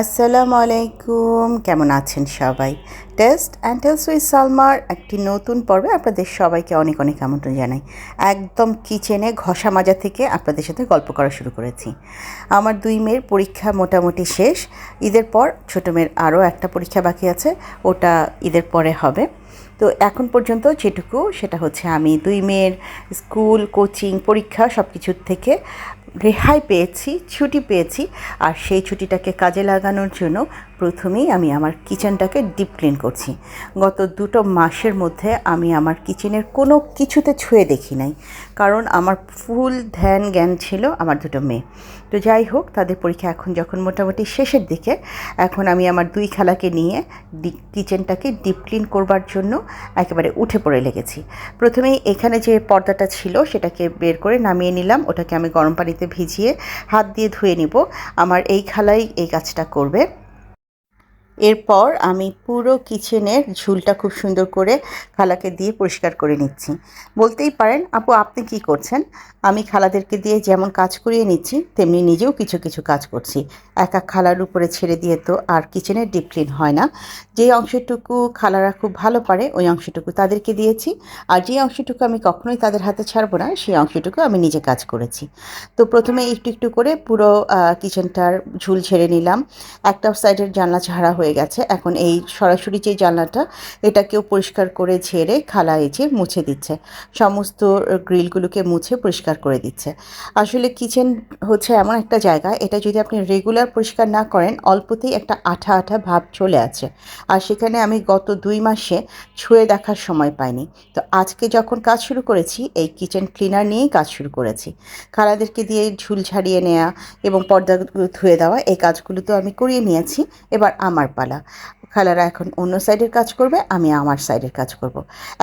আসসালামু আলাইকুম, কেমন আছেন সবাই? টেস্ট অ্যান্ড টেলস উইথ সালমার একটি নতুন পর্বে আপনাদের সবাইকে অনেক অনেক আমন্ত্রণ জানাই। একদম কিচেনে ঘষা মাজা থেকে আপনাদের সাথে গল্প করা শুরু করেছি। আমার দুই মেয়ের পরীক্ষা মোটামুটি শেষ। ঈদের পর ছোটো মেয়ের আরও একটা পরীক্ষা বাকি আছে, ওটা ঈদের পরে হবে। তো এখন পর্যন্ত যেটুকু সেটা হচ্ছে আমি দুই মেয়ের স্কুল, কোচিং, পরীক্ষা সব কিছুর থেকে রেহাই পেয়েছি, ছুটি পেয়েছি। আর সেই ছুটিটাকে কাজে লাগানোর জন্য প্রথমেই আমি আমার কিচেনটাকে ডিপ ক্লিন করছি। গত 2 মাসের মধ্যে আমি আমার কিচেনের কোনো কিছুতে ছুঁয়ে দেখি নাই, কারণ আমার ফুল ধ্যান জ্ঞান ছিল আমার 2 মেয়ে। তো যাই হোক, তাদের পরীক্ষা এখন যখন মোটামুটি শেষের দিকে, এখন আমি আমার 2 খালাকে নিয়ে কিচেনটাকে ডিপ ক্লিন করবার জন্য একেবারে উঠে পড়ে লেগেছি। প্রথমেই এখানে যে পর্দাটা ছিল সেটাকে বের করে নামিয়ে নিলাম, ওটাকে আমি গরম পানিতে ভিজিয়ে হাত দিয়ে ধুয়ে নিব। আমার এই খালাই এই কাজটা করবে। এরপর আমি পুরো কিচেনের ঝুলটা খুব সুন্দর করে খালাকে দিয়ে পরিষ্কার করে নিচ্ছি। বলতেই পারেন, আপু আপনি কি করছেন? আমি খালাদেরকে দিয়ে যেমন কাজ করিয়ে নিচ্ছি, তেমনি নিজেও কিছু কিছু কাজ করছি। একা খালার উপরে ছেড়ে দিয়ে তো আর কিচেনের ডিপ ক্লিন হয় না। যে অংশটুকু খালারা খুব ভালো পারে ওই অংশটুকু তাদেরকে দিয়েছি, আর যে অংশটুকু আমি কখনোই তাদের হাতে ছাড়বো না সেই অংশটুকু আমি নিজে কাজ করেছি। তো প্রথমে একটু একটু করে পুরো কিচেনটার ঝুল ঝেড়ে নিলাম। একটা সাইডের জানলা ঝাড়া হয়ে গেছে, এখন এই সরাসরি যে জানলাটা, এটাকেও পরিষ্কার করে ঝেড়ে খালা এসে মুছে দিচ্ছে, সমস্ত গ্রিলগুলোকে মুছে পরিষ্কার করে দিচ্ছে। আসলে কিচেন হচ্ছে এমন একটা জায়গা, এটা যদি আপনি রেগুলার পরিষ্কার না করেন, অল্পতেই একটা আঠা আঠা ভাব চলে আসে। আর সেখানে আমি গত 2 মাসে ছুঁয়ে দেখার সময় পাইনি। তো আজকে যখন কাজ শুরু করেছি, এই কিচেন ক্লিনার নিয়েই কাজ শুরু করেছি। খালাদেরকে দিয়ে ঝুল ঝাড়িয়ে নেওয়া এবং পর্দাগুলো ধুয়ে দেওয়া, এই কাজগুলো তো আমি করিয়ে নিয়েছি। এবার আমার পালা। খালারা এখন অন্য সাইডের কাজ করবে, আমি আমার সাইডের কাজ করব।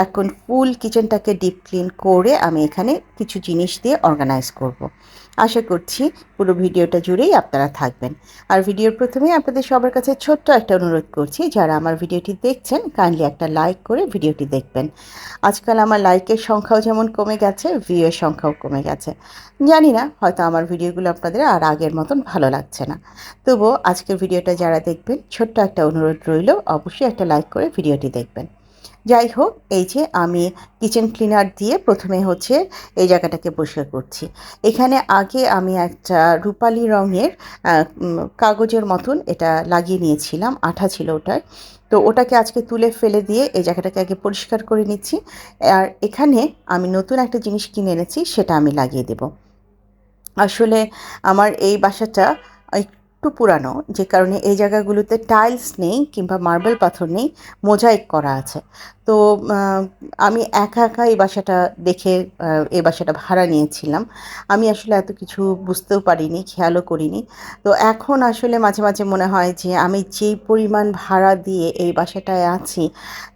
এখন ফুল কিচেনটাকে ডিপ ক্লিন করে আমি এখানে কিছু জিনিস দিয়ে অর্গানাইজ করব। আশা করছি পুরো ভিডিওটা জুড়েই আপনারা থাকবেন। আর ভিডিওর প্রথমেই আপনাদের সবার কাছে ছোট্ট একটা অনুরোধ করছি, যারা আমার ভিডিওটি দেখছেন কাইন্ডলি একটা লাইক করে ভিডিওটি দেখবেন। আজকাল আমার লাইকের সংখ্যাও যেমন কমে গেছে, ভিউয়ের সংখ্যাও কমে গেছে। জানি না, হয়তো আমার ভিডিওগুলো আপনাদের আর আগের মতন ভালো লাগছে না। তবুও আজকের ভিডিওটা যারা দেখবেন, ছোট্ট একটা অনুরোধ রইল, অবশ্যই একটা লাইক করে ভিডিওটি দেখবেন। যাই হোক, এই যে আমি কিচেন ক্লিনার দিয়ে প্রথমে হচ্ছে এই জায়গাটাকে পরিষ্কার করছি। এখানে আগে আমি একটা রূপালি রঙের কাগজের মতন এটা লাগিয়ে নিয়েছিলাম, আঠা ছিল ওটার। তো ওটাকে আজকে তুলে ফেলে দিয়ে এই জায়গাটাকে আগে পরিষ্কার করে নিচ্ছি। আর এখানে আমি নতুন একটা জিনিস কিনে এনেছি, সেটা আমি লাগিয়ে দেব। আসলে আমার এই বাসাটা একটু পুরানো, যে কারণে এই জায়গাগুলোতে টাইলস নেই কিংবা মার্বেল পাথর নেই, মোজাইক করা আছে। তো আমি একা একা এই বাসাটা দেখে এই বাসাটা ভাড়া নিয়েছিলাম। আমি আসলে এত কিছু বুঝতেও পারিনি, খেয়ালও করিনি। তো এখন আসলে মাঝে মাঝে মনে হয় যে আমি যেই পরিমাণ ভাড়া দিয়ে এই বাসাটায় আছি,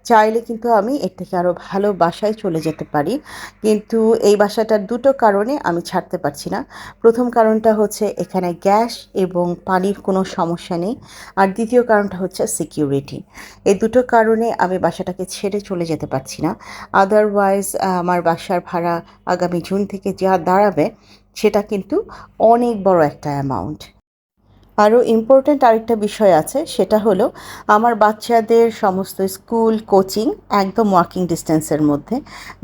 চাইলে কিন্তু আমি এর থেকে আরও ভালো বাসায় চলে যেতে পারি। কিন্তু এই বাসাটার 2টো কারণে আমি ছাড়তে পারছি না। প্রথম কারণটা হচ্ছে এখানে গ্যাস এবং পানির কোনো সমস্যা নেই। আর দ্বিতীয় কারণটা হচ্ছে সিকিউরিটি। এই 2টো কারণে আমি বাসাটাকে ছেড়ে চলে যেতে পারছি না। আদারওয়াইজ আমার বাসার ভাড়া আগামী জুন থেকে যা দাঁড়াবে, সেটা কিন্তু অনেক বড় একটা অ্যামাউন্ট। আরও ইম্পর্ট্যান্ট আরেকটা বিষয় আছে, সেটা হলো আমার বাচ্চাদের সমস্ত স্কুল, কোচিং একদম ওয়াকিং ডিস্টেন্সের মধ্যে।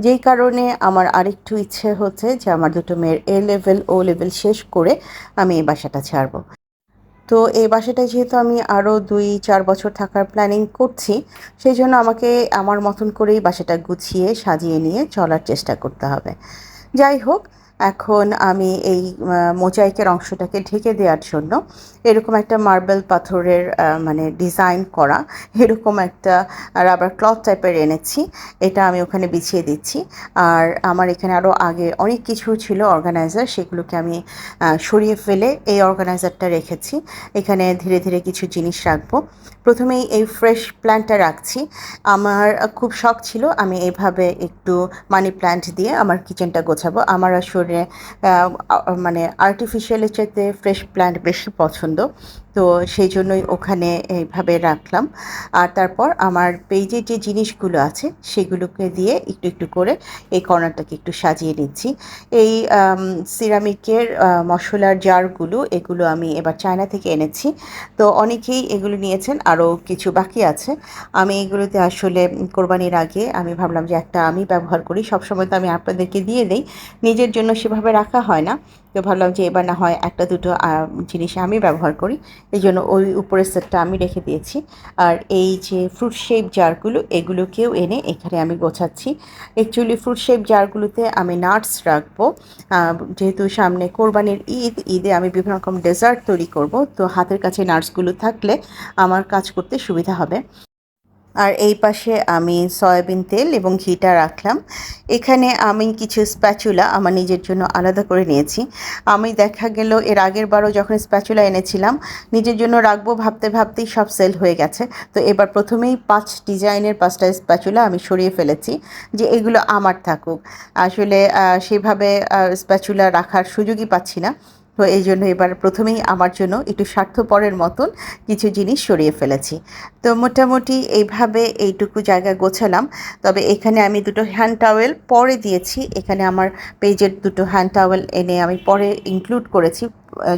যেই কারণে আমার আরেকটু ইচ্ছে হচ্ছে যে আমার 2 মেয়ের এ লেভেল, ও লেভেল শেষ করে আমি এই বাসাটা ছাড়ব। তো এই বাসাটায় যেহেতু আমি আরও 2-4 বছর থাকার প্ল্যানিং করছি, সেই জন্য আমাকে আমার মতন করেই বাসাটা গুছিয়ে সাজিয়ে নিয়ে চলার চেষ্টা করতে হবে। যাই হোক, এখন আমি এই মোজাইকের অংশটাকে ঢেকে দেওয়ার জন্য এরকম একটা মার্বেল পাথরের মানে ডিজাইন করা এরকম একটা রাবার ক্লথ টাইপের এনেছি। এটা আমি ওখানে বিছিয়ে দিচ্ছি। আর আমার এখানে আরও আগে অনেক কিছু ছিল অর্গানাইজার, সেগুলোকে আমি সরিয়ে ফেলে এই অর্গানাইজারটা রেখেছি। এখানে ধীরে ধীরে কিছু জিনিস রাখবো। প্রথমেই এই ফ্রেশ প্ল্যান্টটা রাখছি। আমার খুব শখ ছিল আমি এভাবে একটু মানি প্ল্যান্ট দিয়ে আমার কিচেনটা গোছাবো। আমার আসলে মানে আর্টিফিশিয়ালের চাইতে ফ্রেশ প্ল্যান্ট বেশি পছন্দ। তো সেই জন্যই ওখানে এইভাবে রাখলাম। আর তারপর আমার পেজে যে জিনিসগুলো আছে সেগুলোকে দিয়ে একটু একটু করে এই কর্নারটাকে একটু সাজিয়ে নিচ্ছি। এই সিরামিকের মশলার জারগুলো, এগুলো আমি এবার চায়না থেকে এনেছি। তো অনেকেই এগুলো নিয়েছেন, আরও কিছু বাকি আছে। আমি এগুলোতে আসলে কোরবানির আগে আমি ভাবলাম যে একটা আমি ব্যবহার করি। সবসময় তো আমি আপনাদেরকে দিয়ে দেই, নিজের জন্য সেভাবে রাখা হয় না। তো ভাবলাম যে এবার না হয় একটা দুটো জিনিস আমি ব্যবহার করি, এই জন্য ওই উপরের সেটটা আমি রেখে দিয়েছি। আর এই যে ফ্রুট শেপ জারগুলো, এগুলোকেও এনে এখানে আমি গোছাচ্ছি। অ্যাকচুয়ালি ফ্রুট শেপ জারগুলোতে আমি নাটস রাখবো, যেহেতু সামনে কোরবানির ঈদে আমি বিভিন্ন রকম ডেজার্ট তৈরি করব, তো হাতের কাছে নাটসগুলো থাকলে আমার কাজ করতে সুবিধা হবে। আর এই পাশে আমি সয়াবিন তেল এবং ঘিটা রাখলাম। এখানে আমি কিছু স্প্যাচুলা আমার নিজের জন্য আলাদা করে নিয়েছি। আমি দেখা গেল এর আগের বারও যখন স্প্যাচুলা এনেছিলাম, নিজের জন্য রাখবো ভাবতে ভাবতেই সব সেল হয়ে গেছে। তো এবার প্রথমেই 5টা স্প্যাচুলা আমি সরিয়ে ফেলেছি, যে এগুলো আমার থাকুক। আসলে সেভাবে স্প্যাচুলা রাখার সুযোগই পাচ্ছি না। তো এই জন্য এবার প্রথমেই আমার জন্য একটু স্বার্থপরের মতন কিছু জিনিস সরিয়ে ফেলেছি। তো মোটামুটি এইভাবে এইটুকু জায়গা গোছালাম। তবে এখানে আমি দুটো হ্যান্ড টাওয়েল পরে দিয়েছি। এখানে আমার পেজের দুটো হ্যান্ড টাওয়েল এনে আমি পরে ইনক্লুড করেছি।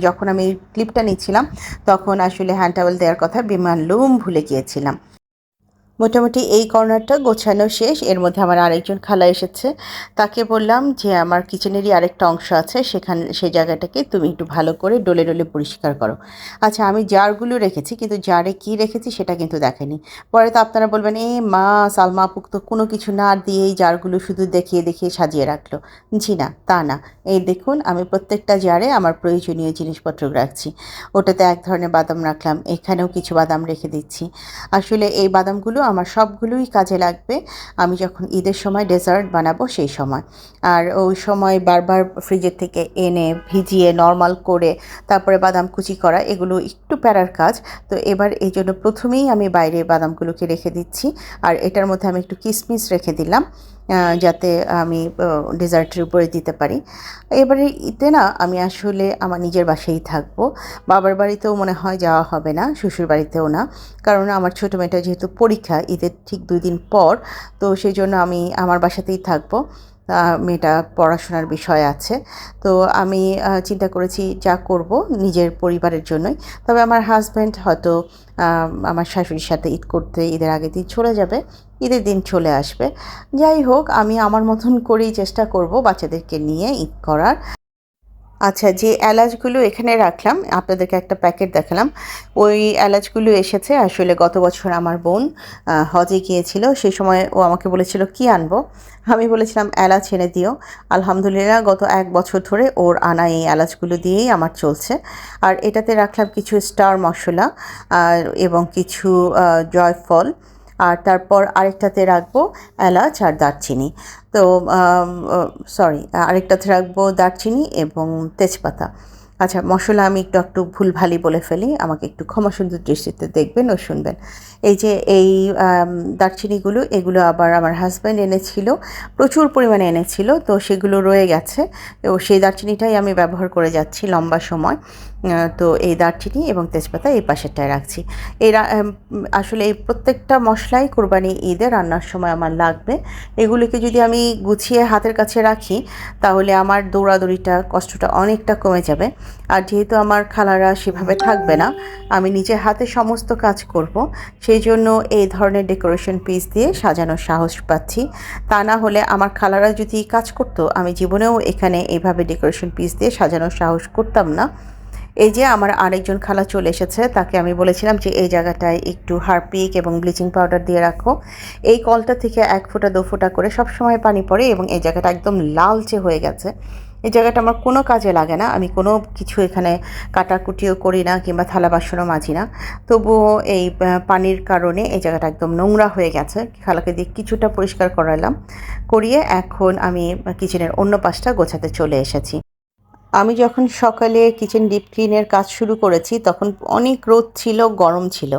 যখন আমি ক্লিপটা নিচ্ছিলাম তখন আসলে হ্যান্ড টাওয়েল দেওয়ার কথা বিমানলুম ভুলে গিয়েছিলাম। মোটামুটি এই কর্নারটা গোছানো শেষ। এর মধ্যে আমার আরেকজন খালা এসেছে, তাকে বললাম যে আমার কিচেনেরই আরেকটা অংশ আছে, সেই জায়গাটাকে তুমি একটু ভালো করে ডলে ডলে পরিষ্কার করো। আচ্ছা, আমি জারগুলো রেখেছি, কিন্তু জারে কি রেখেছি সেটা কিন্তু দেখেনি। পরে তো আপনারা বলবেন, এ মা, সালমা আপুক তো কোনো কিছু না দিয়েই জারগুলো শুধু দেখিয়ে দেখিয়ে সাজিয়ে রাখলো। জি না, তা না। এই দেখুন, আমি প্রত্যেকটা জারে আমার প্রয়োজনীয় জিনিসপত্র রাখছি। ওটাতে এক ধরনের বাদাম রাখলাম, এখানেও কিছু বাদাম রেখে দিচ্ছি। আসলে এই বাদামগুলো আমার সবগুলোই কাজে লাগবে আমি যখন ঈদের সময় ডেজার্ট বানাবো সেই সময়। আর ওই সময় বারবার ফ্রিজের থেকে এনে ভিজিয়ে নর্মাল করে তারপরে বাদাম কুচি করা, এগুলো একটু প্যারার কাজ। তো এবার এই জন্য প্রথমেই আমি বাইরে বাদামগুলোকে রেখে দিচ্ছি। আর এটার মধ্যে আমি একটু কিশমিশ রেখে দিলাম, যাতে আমি ডেজার্টের উপরে দিতে পারি। এবারে ঈদে না আমি আসলে আমার নিজের বাসায় থাকবো। বাবার বাড়িতেও মনে হয় যাওয়া হবে না, শ্বশুর বাড়িতেও না। কারণ আমার ছোটো মেয়েটা যেহেতু পরীক্ষা ঈদের ঠিক 2 দিন পর, তো সেই জন্য আমি আমার বাসাতেই থাকবো। মেয়েটা পড়াশোনার বিষয় আছে। তো আমি চিন্তা করেছি যা করব নিজের পরিবারের জন্যই। তবে আমার হাজব্যান্ড হয়তো আমার শাশুড়ির সাথে ঈদ করতে ঈদের আগের দিন চলে যাবে, ঈদের দিন চলে আসবে। যাই হোক, আমি আমার মতন করেই চেষ্টা করব বাচ্চাদেরকে নিয়ে ঈদ করার। আচ্ছা, যে এলাচগুলো এখানে রাখলাম, আপনাদেরকে একটা প্যাকেট দেখালাম। ওই এলাচগুলো এসেছে আসলে গত বছর আমার বোন হজে গিয়েছিল, সেই সময় ও আমাকে বলেছিল কি আনবো। আমি বলেছিলাম এলাচ এনে দিও। আলহামদুলিল্লাহ গত 1 বছর ধরে ওর আনা এই এলাচগুলো দিয়েই আমার চলছে। আর এটাতে রাখলাম কিছু স্টার মশলা এবং কিছু জয়ফল। আর তারপর আরেকটাতে রাখবো এলাচ আর দারচিনি। তো সরি, আরেকটাতে রাখবো দারচিনি এবং তেজপাতা। আচ্ছা, মশলা আমি একটু একটু ভুলভালই বলে ফেলি, আমাকে একটু ক্ষমা সুন্দর দৃষ্টিতে দেখবেন ও শুনবেন। এই যে এই দারচিনিগুলো, এগুলো আবার আমার হাজব্যান্ড এনেছিল, প্রচুর পরিমাণে এনেছিল, তো সেগুলো রয়ে গেছে। তো সেই দারচিনিটাই আমি ব্যবহার করে যাচ্ছি লম্বা সময়। তো এই দারচিনি এবং তেজপাতা এই পাশেরটায় রাখছি। আসলে এই প্রত্যেকটা মশলাই কোরবানি ঈদে রান্নার সময় আমার লাগবে। এগুলোকে যদি আমি গুছিয়ে হাতের কাছে রাখি তাহলে আমার দৌড়াদৌড়িটা, কষ্টটা অনেকটা কমে যাবে। আর যেহেতু আমার খালারা সেভাবে থাকবে না, আমি নিজের হাতে সমস্ত কাজ করব, সেই জন্য এই ধরনের ডেকোরেশন পিস দিয়ে সাজানোর সাহস পাচ্ছি। তা না হলে আমার খালারা যদি কাজ করতো, আমি জীবনেও এখানে এইভাবে ডেকোরেশন পিস দিয়ে সাজানোর সাহস করতাম না। এই যে আমার আরেকজন খালা চলে এসেছে, তাকে আমি বলেছিলাম যে এই জায়গাটায় একটু হারপিক এবং ব্লিচিং পাউডার দিয়ে রাখো। এই কলটা থেকে 1 ফোঁটা 2 ফোঁটা করে সবসময় পানি পড়ে এবং এই জায়গাটা একদম লালচে হয়ে গেছে। এই জায়গাটা আমার কোনো কাজে লাগে না, আমি কোনো কিছু এখানে কাটাকুটিও করি না কিংবা থালা বাসনও মাজি না। তবুও এই পানির কারণে এই জায়গাটা একদম নোংরা হয়ে গেছে। খালাকে দিয়ে কিছুটা পরিষ্কার করালাম, করিয়ে এখন আমি কিচেনের অন্য পাশটা গোছাতে চলে এসেছি। আমি যখন সকালে কিচেন ডিপ ক্লিনের কাজ শুরু করেছি তখন অনেক রোদ ছিল, গরম ছিল।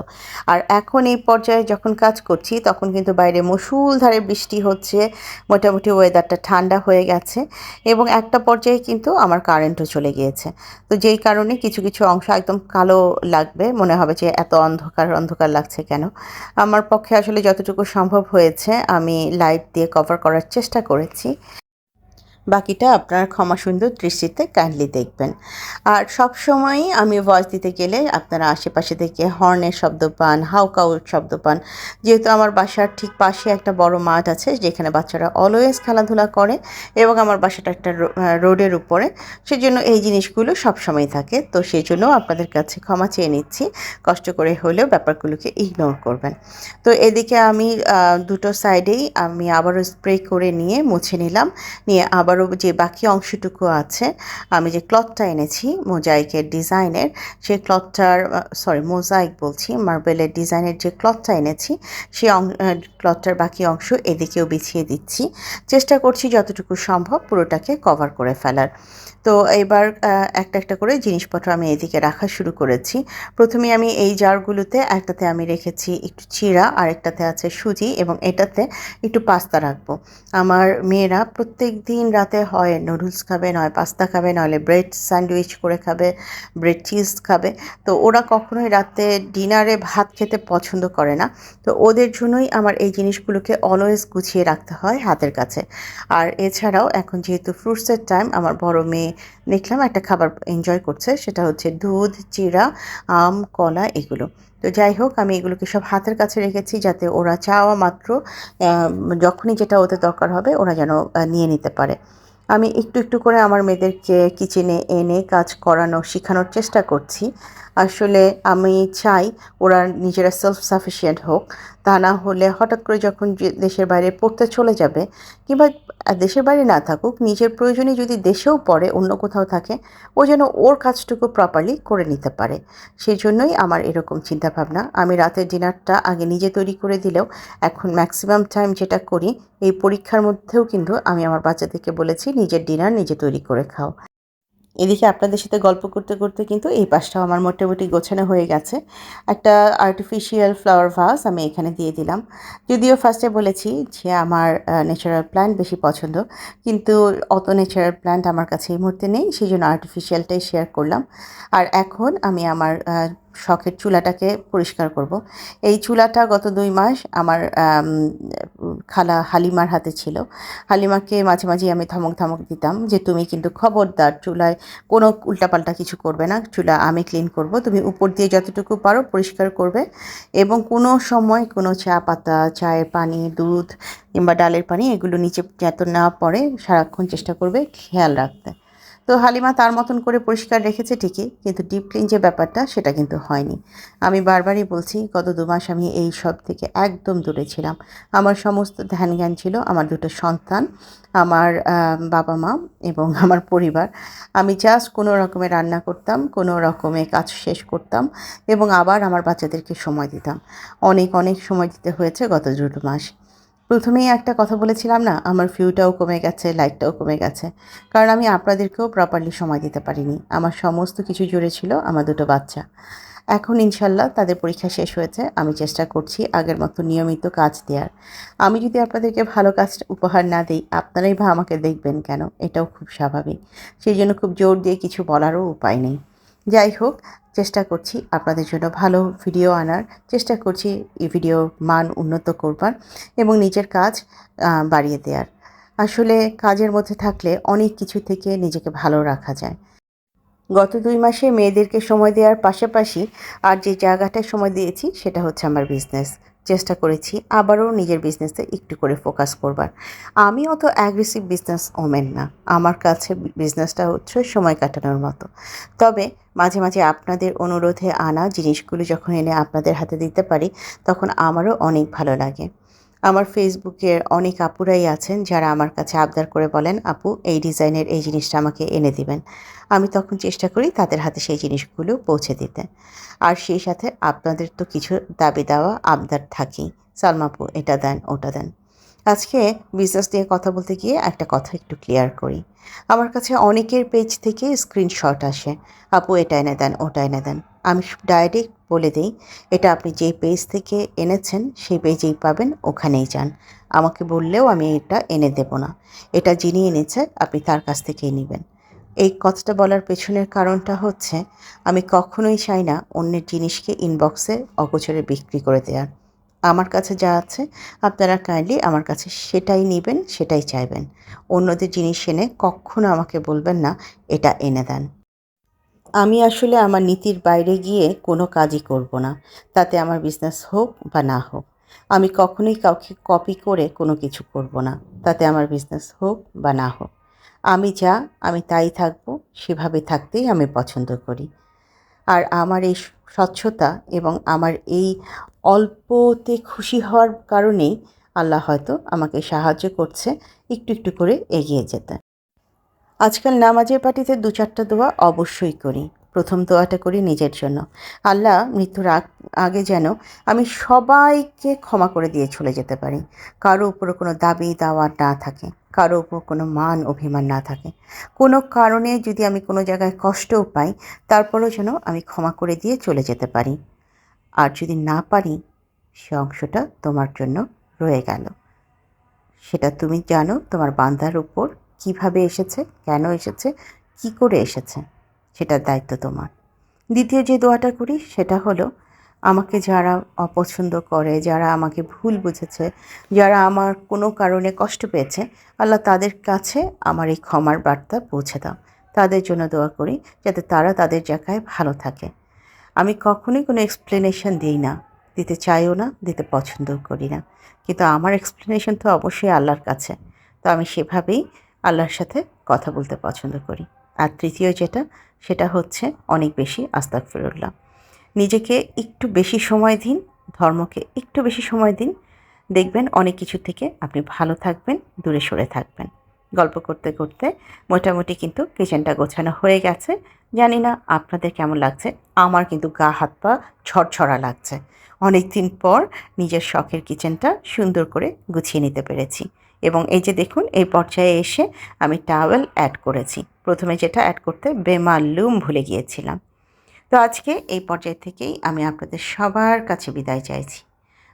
আর এখন এই পর্যায়ে যখন কাজ করছি তখন কিন্তু বাইরে মুষলধারে বৃষ্টি হচ্ছে, মোটামুটি ওয়েদারটা ঠান্ডা হয়ে গেছে এবং একটা পর্যায়ে কিন্তু আমার কারেন্টও চলে গিয়েছে। তো যেই কারণে কিছু কিছু অংশ একদম কালো লাগবে, মনে হবে যে এত অন্ধকার অন্ধকার লাগছে কেন। আমার পক্ষে আসলে যতটুকু সম্ভব হয়েছে আমি লাইট দিয়ে কভার করার চেষ্টা করেছি। বাকিটা আপনার ক্ষমা সুন্দর দৃষ্টিতে কাইন্ডলি দেখবেন। আর সব সময়ই আমি ভয়েস দিতে গেলে আপনারা আশেপাশে থেকে হর্নের শব্দ পান, হাউকাউর শব্দ পান। যেহেতু আমার বাসার ঠিক পাশে একটা বড় মাঠ আছে যেখানে বাচ্চারা অলওয়েজ খেলাধুলা করে এবং আমার বাসাটা একটা রোডের উপরে, সেজন্য এই জিনিসগুলো সবসময় থাকে। তো সেই জন্য আপনাদের কাছে ক্ষমা চেয়ে নিচ্ছি, কষ্ট করে হলেও ব্যাপারগুলোকে ইগনোর করবেন। তো এদিকে আমি দুটো সাইডেই আমি আবারও স্প্রে করে নিয়ে মুছে নিলাম। নিয়ে আবারও যে বাকি অংশটুকু আছে, আমি যে ক্লথটা এনেছি মোজাইকের ডিজাইনের, সেই ক্লথটার মোজাইক বলছি, মার্বেলের ডিজাইনের যে ক্লথটা এনেছি সেই ক্লথটার বাকি অংশ এদিকেও বিছিয়ে দিচ্ছি। চেষ্টা করছি যতটুকু সম্ভব পুরোটাকে কভার করে ফেলার। তো এবার একটা একটা করে জিনিসপত্র আমি এদিকে রাখা শুরু করেছি। প্রথমে আমি এই জারগুলোতে একটাতে আমি রেখেছি একটু চিড়া, আরেকটাতে আছে সুজি এবং এটাতে একটু পাস্তা রাখবো। আমার মেয়েরা প্রত্যেক দিন রাতে হয় নুডলস খাবে, নয় পাস্তা খাবে, নইলে ব্রেড স্যান্ডউইচ করে খাবে, ব্রেড চিজ খাবে। তো ওরা কখনোই রাতে ডিনারে ভাত খেতে পছন্দ করে না। তো ওদের জন্যই আমার এই জিনিসগুলোকে অলওয়েজ গুছিয়ে রাখতে হয় হাতের কাছে। আর এছাড়াও এখন যেহেতু ফ্রুটসের টাইম, আমার বড় মেয়ে দেখলাম একটা খাবার এনজয় করছে, সেটা হচ্ছে দুধ, চিড়া, আম, কলা এগুলো। তো যাই হোক, আমি এগুলোকে সব হাতের কাছে রেখেছি যাতে ওরা চাওয়া মাত্র যখনই যেটা ওদের দরকার হবে ওরা যেন নিয়ে নিতে পারে। আমি একটু একটু করে আমার মেয়েদেরকে কিচেনে এনে কাজ করানো শেখানোর চেষ্টা করছি। আসলে আমি চাই ওরা নিজেরা সেলফ সাফিসিয়েন্ট হোক। তা না হলে হঠাৎ করে যখন দেশের বাইরে পড়তে চলে যাবে, কিংবা দেশের বাইরে না থাকুক, নিজের প্রয়োজনে যদি দেশেও পড়ে, অন্য কোথাও থাকে, ও যেন ওর কাজটুকু প্রপারলি করে নিতে পারে। সেই জন্যই আমার এরকম চিন্তাভাবনা। আমি রাতের ডিনারটা আগে নিজে তৈরি করে দিলেও এখন ম্যাক্সিমাম টাইম যেটা করি, এই পরীক্ষার মধ্যেও কিন্তু আমি আমার বাচ্চাদেরকে বলেছি নিজের ডিনার নিজে তৈরি করে খাও। এদিকে আপনাদের সাথে গল্প করতে করতে কিন্তু এই পাশটাও আমার মোটামুটি গোছানো হয়ে গেছে। একটা আর্টিফিশিয়াল ফ্লাওয়ার ভাস আমি এখানে দিয়ে দিলাম। যদিও ফার্স্টে বলেছি যে আমার ন্যাচারাল প্ল্যান্ট বেশি পছন্দ, কিন্তু অত ন্যাচারাল প্ল্যান্ট আমার কাছে এই মুহূর্তে নেই, সেই জন্য আর্টিফিশিয়ালটাই শেয়ার করলাম। আর এখন আমি আমার শখের চুলাটাকে পরিষ্কার করব। এই চুলাটা গত 2 মাস আমার খালা হালিমার হাতে ছিল। হালিমাকে মাঝে মাঝে আমি ধমক ধমক দিতাম যে তুমি কিন্তু খবরদার চুলায় কোনো উল্টাপাল্টা কিছু করবে না, চুলা আমি ক্লিন করব, তুমি উপর দিয়ে যতটুকু পারো পরিষ্কার করবে এবং কোনো সময় কোনো চা পাতা, চায়ের পানি, দুধ কিংবা ডালের পানি এগুলো নিচে যাতে না পড়ে সারাক্ষণ চেষ্টা করবে খেয়াল রাখতে। তো হালিমা তার মতন করে পরিষ্কার রেখেছে ঠিকই, কিন্তু ডিপ ক্লিন যে ব্যাপারটা সেটা কিন্তু হয়নি। আমি বারবারই বলছি গত 2 মাস আমি এই সব থেকে একদম দূরে ছিলাম। আমার সমস্ত ধ্যান জ্ঞান ছিল আমার 2টো সন্তান, আমার বাবা মা এবং আমার পরিবার। আমি জাস্ট কোনো রকমে রান্না করতাম, কোনো রকমে কাজ শেষ করতাম এবং আবার আমার বাচ্চাদেরকে সময় দিতাম। অনেক অনেক সময় দিতে হয়েছে গত 2 মাস। প্রথমেই একটা কথা বলেছিলাম না, আমার ভিউটাও কমে গেছে, লাইকটাও কমে গেছে, কারণ আমি আপনাদেরকেও প্রপারলি সময় দিতে পারিনি। আমার সমস্ত কিছু জুড়ে ছিল আমার 2টো বাচ্চা। এখন ইনশাল্লাহ তাদের পরীক্ষা শেষ হয়েছে, আমি চেষ্টা করছি আগের মতো নিয়মিত কাজ দেওয়ার। আমি যদি আপনাদেরকে ভালো কাজ উপহার না দিই, আপনারাই বা আমাকে দেখবেন কেন? এটাও খুব স্বাভাবিক। সেই জন্য খুব জোর দিয়ে কিছু বলারও উপায় নেই। যাই হোক, চেষ্টা করছি আপনাদের জন্য ভালো ভিডিও আনার, চেষ্টা করছি এই ভিডিওর মান উন্নত করবার এবং নিজের কাজ বাড়িয়ে দেওয়ার। আসলে কাজের মধ্যে থাকলে অনেক কিছু থেকে নিজেকে ভালো রাখা যায়। গত 2 মাসে মেয়েদেরকে সময় দেওয়ার পাশাপাশি আর যে জায়গাটায় সময় দিয়েছি সেটা হচ্ছে আমার বিজনেস। চেষ্টা করেছি আবারও নিজের বিজনেসে একটু করে ফোকাস করবার। আমি অত অ্যাগ্রেসিভ বিজনেস ওমেন না। আমার কাছে বিজনেসটা হচ্ছে সময় কাটানোর মতো। তবে মাঝে মাঝে আপনাদের অনুরোধে আনা জিনিসগুলো যখন এনে আপনাদের হাতে দিতে পারি, তখন আমারও অনেক ভালো লাগে। আমার ফেসবুকের অনেক আপুরাই আছেন যারা আমার কাছে আবদার করে বলেন, আপু এই ডিজাইনের এই জিনিসটা আমাকে এনে দিবেন। আমি তখন চেষ্টা করি তাদের হাতে সেই জিনিসগুলো পৌঁছে দিতে। আর সেই সাথে আপনাদের তো কিছু দাবি দেওয়া আবদার থাকেই, সালমা আপু এটা দেন ওটা দেন। আজকে বিজনেস নিয়ে কথা বলতে গিয়ে একটা কথা একটু ক্লিয়ার করি। আমার কাছে অনেকের পেজ থেকে স্ক্রিনশট আসে, আপু এটা এনে দেন, ওটা এনে দেন। আমি ডাইরেক্ট বলে দিই, এটা আপনি যেই পেজ থেকে এনেছেন সেই পেজেই পাবেন, ওখানেই যান। আমাকে বললেও আমি এটা এনে দেব না। এটা যিনি এনেছে আপনি তার কাছ থেকেই নেবেন। এই কথাটা বলার পেছনের কারণটা হচ্ছে, আমি কখনোই চাই না অন্যের জিনিসকে ইনবক্সে অগোচরে বিক্রি করে দেওয়ার। আমার কাছে যা আছে আপনারা কাইন্ডলি আমার কাছে সেটাই নেবেন, সেটাই চাইবেন। অন্যদের জিনিস এনে কক্ষনো আমাকে বলবেন না এটা এনে দেন। আমি আসলে আমার নীতির বাইরে গিয়ে কোনো কাজই করব না, তাতে আমার বিজনেস হোক বা না হোক। আমি কখনোই কাউকে কপি করে কোনো কিছু করব না, তাতে আমার বিজনেস হোক বা না হোক। আমি যা, আমি তাই থাকবো, সেভাবে থাকতেই আমি পছন্দ করি। আর আমার এই স্বচ্ছতা এবং আমার এই অল্পতে খুশি হওয়ার কারণেই আল্লাহ হয়তো আমাকে সাহায্য করছে একটু একটু করে এগিয়ে যেতে। আজকাল নামাজের পার্টিতে ২-৪টা দোয়া অবশ্যই করি। প্রথম দোয়াটা করি নিজের জন্য। আল্লাহ মৃত্যুর আগে যেন আমি সবাইকে ক্ষমা করে দিয়ে চলে যেতে পারি। কারো উপরে কোনো দাবি দাওয়া না থাকে, কারো উপর কোনো মান অভিমান না থাকে। কোনো কারণে যদি আমি কোনো জায়গায় কষ্টও পাই, তারপরেও যেন আমি ক্ষমা করে দিয়ে চলে যেতে পারি। আর যদি না পারি, সে অংশটা তোমার জন্য রয়ে গেল। সেটা তুমি জানো তোমার বান্দার উপর কিভাবে এসেছে, কেন এসেছে, কি করে এসেছে, সেটার দায়িত্ব তোমার। দ্বিতীয় যে দোয়াটা করি সেটা হলো, আমাকে যারা অপছন্দ করে, যারা আমাকে ভুল বুঝেছে, যারা আমার কোনো কারণে কষ্ট পেয়েছে, আল্লাহ তাদের কাছে আমার এই ক্ষমার বার্তা পৌঁছে দাও। তাদের জন্য দোয়া করি যাতে তারা তাদের জায়গায় ভালো থাকে। আমি কখনোই কোনো এক্সপ্লেনেশন দিই না, দিতে চাইও না, দিতে পছন্দও করি না। কিন্তু আমার এক্সপ্লেনেশন তো অবশ্যই আল্লাহর কাছে। তো আমি সেভাবেই আল্লাহর সাথে কথা বলতে পছন্দ করি। আর তৃতীয় যেটা, সেটা হচ্ছে অনেক বেশি আস্তাগফিরুল্লাহ। নিজেকে একটু বেশি সময় দিন, ধর্মকে একটু বেশি সময় দিন। দেখবেন অনেক কিছু থেকে আপনি ভালো থাকবেন, দূরে সরে থাকবেন। গল্প করতে করতে মোটামুটি কিন্তু কিচেনটা গোছানো হয়ে গেছে। জানি না আপনাদের কেমন লাগছে, আমার কিন্তু গা হাত পা ঝরঝরা লাগছে। অনেক দিন পর নিজের শখের কিচেনটা সুন্দর করে গুছিয়ে নিতে পেরেছি। এবং এই যে দেখুন, এই পর্যায়ে এসে আমি টাওয়েল অ্যাড করেছি। প্রথমে যেটা অ্যাড করতে বেমালুম ভুলে গিয়েছিলাম। তো আজকে এই পর্যায় থেকেই আমি আপনাদের সবার কাছে বিদায় চাইছি।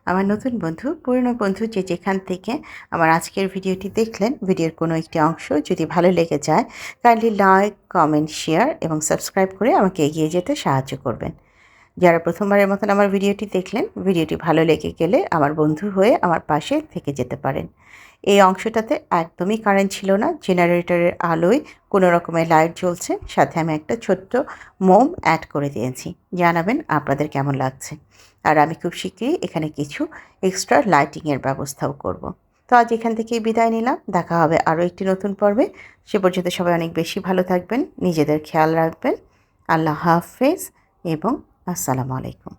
আমার নতুন বন্ধু, পুরনো বন্ধু যে যেখান থেকে আমার আজকের ভিডিওটি দেখলেন, ভিডিওর কোনো একটি অংশ যদি ভালো লেগে যায়, কাইন্ডলি লাইক, কমেন্ট, শেয়ার এবং সাবস্ক্রাইব করে আমাকে এগিয়ে যেতে সাহায্য করবেন। যারা প্রথমবারের মতন আমার ভিডিওটি দেখলেন, ভিডিওটি ভালো লেগে গেলে আমার বন্ধু হয়ে আমার পাশে থেকে যেতে পারেন। এই অংশটাতে একদমই কারেন্ট ছিল না, জেনারেটরের আলোয় কোনো রকমের লাইট জ্বলছে, সাথে আমি একটা ছোট্ট মোম অ্যাড করে দিয়েছি। জানাবেন আপনাদের কেমন লাগছে। আর আমি খুব শীঘ্রই এখানে কিছু এক্সট্রা লাইটিংয়ের ব্যবস্থাও করব। তো আজ এখান থেকেই বিদায় নিলাম, দেখা হবে আরও একটি নতুন পর্বে। সে পর্যন্ত সবাই অনেক বেশি ভালো থাকবেন, নিজেদের খেয়াল রাখবেন। আল্লাহ হাফেজ এবং আসসালামু আলাইকুম।